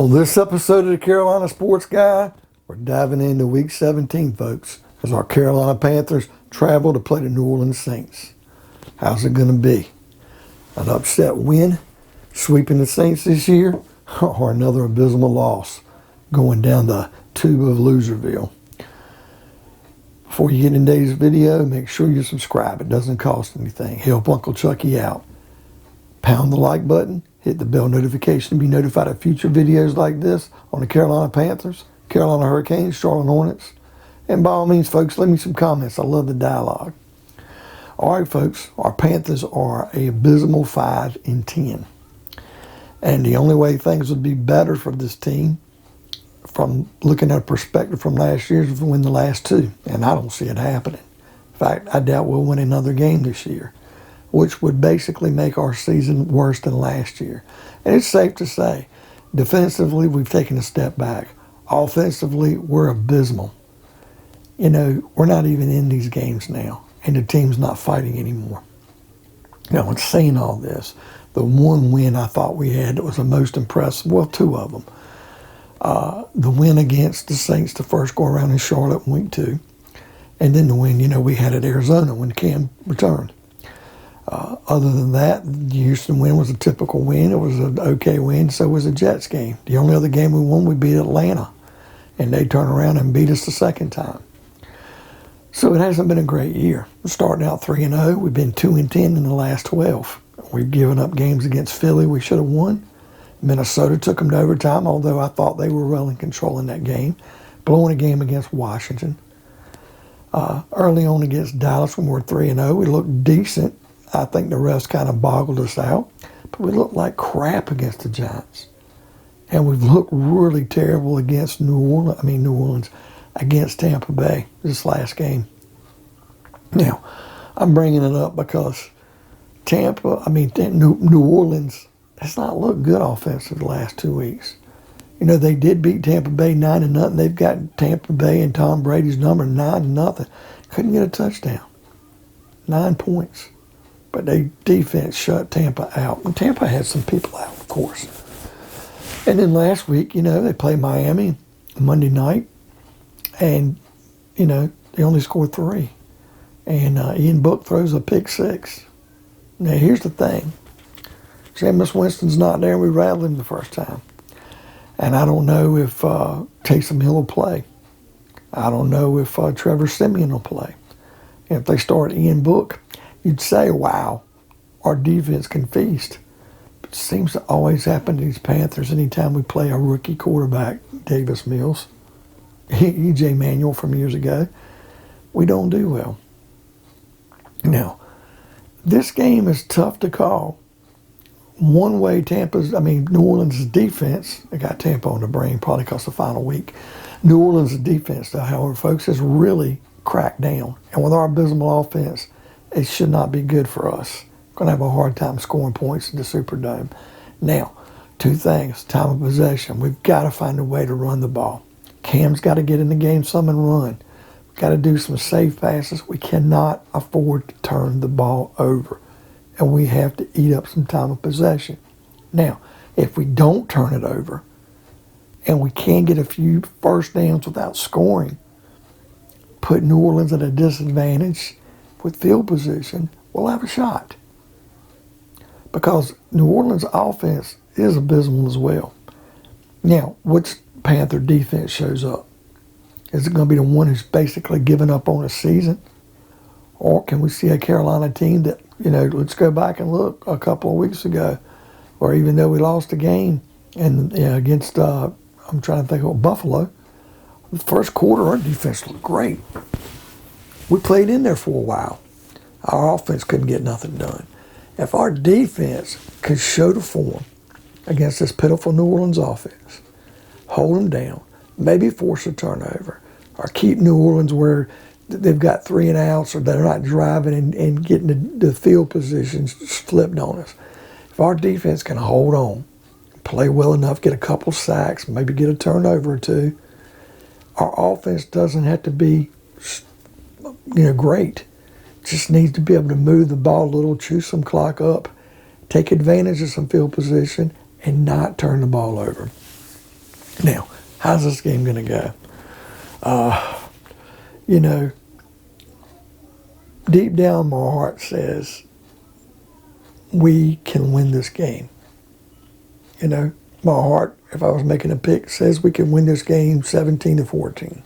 On this episode of the Carolina Sports Guy, we're diving into Week 17, folks, as our Carolina Panthers travel to play the New Orleans Saints. How's it going to be? An upset win, sweeping the Saints this year, or another abysmal loss, going down the tube of Loserville? Before you get in today's video, make sure you subscribe. It doesn't cost anything. Help Uncle Chucky out. Pound the like button. Hit the bell notification to be notified of future videos like this on the Carolina Panthers, Carolina Hurricanes, Charlotte Hornets. And by all means, folks, leave me some comments. I love the dialogue. All right, folks, our Panthers are a abysmal 5-10. And the only way things would be better for this team, from looking at a perspective from last year, is to win the last two. And I don't see it happening. In fact, I doubt we'll win another game this year, which would basically make our season worse than last year. And it's safe to say, defensively, we've taken a step back. Offensively, we're abysmal. You know, we're not even in these games now, and the team's not fighting anymore. Now, in saying all this, the one win I thought we had that was the most impressive, well, two of them. The win against the Saints, the first go-around in Charlotte in Week 2, and then the win, we had at Arizona when Cam returned. Other than that, the Houston win was a typical win. It was an okay win. So was the Jets game. The only other game we won, we beat Atlanta. And they turned around and beat us the second time. So it hasn't been a great year. We're starting out 3-0. We've been 2-10 in the last 12. We've given up games against Philly we should have won. Minnesota took them to overtime, although I thought they were well in control in that game. Blowing a game against Washington. Early on against Dallas when we're 3-0, we looked decent. I think the refs kind of boggled us out, but we looked like crap against the Giants. And we've looked really terrible against New Orleans, against Tampa Bay this last game. Now, I'm bringing it up because New Orleans has not looked good offensively the last 2 weeks. They did beat Tampa Bay 9-0. They've got Tampa Bay and Tom Brady's number 9-0. Couldn't get a touchdown. 9 points. But their defense shut Tampa out. And Tampa had some people out, of course. And then last week, they played Miami Monday night. And, they only scored 3. And Ian Book throws a pick 6. Now, here's the thing. Jameis Winston's not there. We rattled him the first time. And I don't know if Taysom Hill will play. I don't know if Trevor Siemian will play. And if they start Ian Book, you'd say, wow, our defense can feast. But it seems to always happen to these Panthers anytime we play a rookie quarterback, Davis Mills, E.J. Manuel from years ago. We don't do well. Now, this game is tough to call. One way New Orleans' defense, I got Tampa on the brain probably because the final week. New Orleans' defense, though, however, folks, has really cracked down. And with our abysmal offense, it should not be good for us. Going to have a hard time scoring points in the Superdome. Now, 2 things. Time of possession. We've got to find a way to run the ball. Cam's got to get in the game some and run. We've got to do some safe passes. We cannot afford to turn the ball over. And we have to eat up some time of possession. Now, if we don't turn it over and we can get a few first downs without scoring, put New Orleans at a disadvantage with field position, we'll have a shot. Because New Orleans' offense is abysmal as well. Now, which Panther defense shows up? Is it going to be the one who's basically given up on a season? Or can we see a Carolina team that, let's go back and look a couple of weeks ago, where even though we lost a game against, I'm trying to think of Buffalo, the first quarter, our defense looked great. We played in there for a while. Our offense couldn't get nothing done. If our defense could show the form against this pitiful New Orleans offense, hold them down, maybe force a turnover, or keep New Orleans where they've got 3 and outs, or they're not driving and getting the field positions flipped on us. If our defense can hold on, play well enough, get a couple sacks, maybe get a turnover or 2, our offense doesn't have to be great. Just needs to be able to move the ball a little, chew some clock up, take advantage of some field position, and not turn the ball over. Now, how's this game going to go? You know, deep down my heart says we can win this game. You know, my heart, if I was making a pick, says we can win this game 17-14.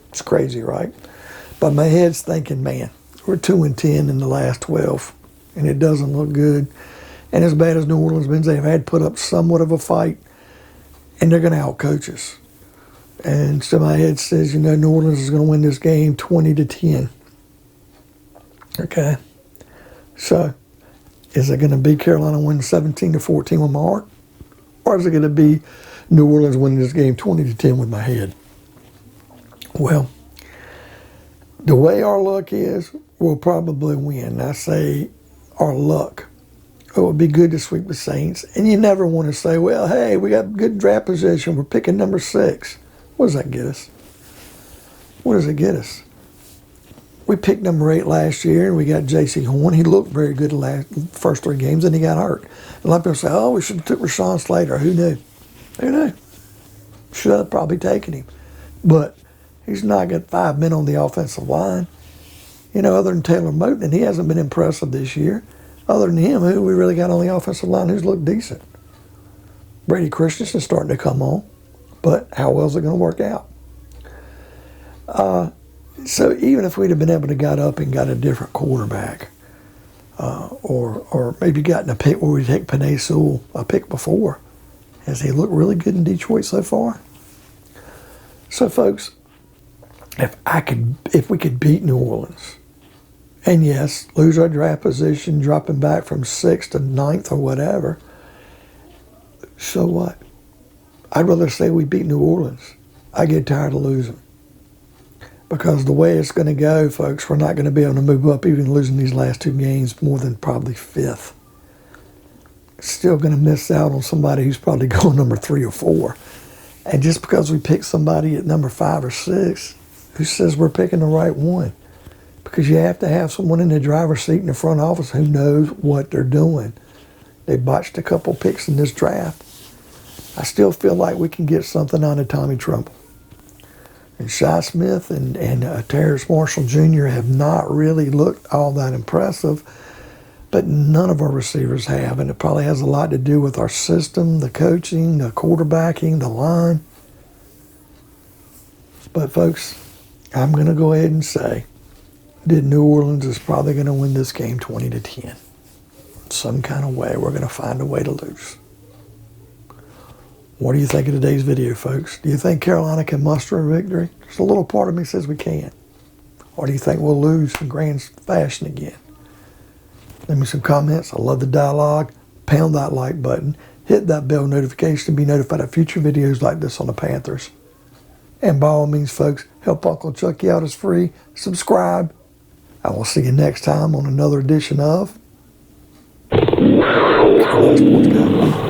It's crazy, right? But my head's thinking, man, we're 2-10 in the last 12, and it doesn't look good. And as bad as New Orleans been, they've had to put up somewhat of a fight, and they're going to outcoach us. And so my head says, you know, New Orleans is going to win this game 20-10. Okay? So, is it going to be Carolina winning 17-14 with my heart? Or is it going to be New Orleans winning this game 20-10 with my head? Well, the way our luck is, we'll probably win. I say our luck. It would be good to sweep the Saints. And you never want to say, well, hey, we got good draft position. We're picking number 6. What does that get us? What does it get us? We picked number 8 last year, and we got J.C. Horn. He looked very good the first 3 games, and he got hurt. And a lot of people say, oh, we should have took Rashawn Slater. Who knew? Who knew? Should have probably taken him. But he's not got 5 men on the offensive line. You know, other than Taylor Moton, and he hasn't been impressive this year. Other than him, who we really got on the offensive line who's looked decent? Brady Christensen's starting to come on, but how well is it going to work out? So even if we'd have been able to got up and got a different quarterback, or maybe gotten a pick where we take Penei Sewell a pick before, has he looked really good in Detroit so far? So folks, if we could beat New Orleans, and yes, lose our draft position, dropping back from 6th to 9th or whatever, so what? I'd rather say we beat New Orleans. I get tired of losing. Because the way it's going to go, folks, we're not going to be able to move up even losing these last 2 games more than probably 5th. Still going to miss out on somebody who's probably going number 3 or 4. And just because we pick somebody at number 5 or 6, who says we're picking the right one? Because you have to have someone in the driver's seat in the front office who knows what they're doing. They botched a couple picks in this draft. I still feel like we can get something out of Tommy Tremble. And Shi Smith and Terrace Marshall Jr. have not really looked all that impressive, but none of our receivers have, and it probably has a lot to do with our system, the coaching, the quarterbacking, the line. But folks, I'm going to go ahead and say that New Orleans is probably going to win this game 20-10. Some kind of way, we're going to find a way to lose. What do you think of today's video, folks? Do you think Carolina can muster a victory? There's a little part of me says we can. Or do you think we'll lose in grand fashion again? Leave me some comments. I love the dialogue. Pound that like button. Hit that bell notification to be notified of future videos like this on the Panthers. And by all means, folks, help Uncle Chucky out. It's free. Subscribe. I will see you next time on another edition of Carolina Sports Guy.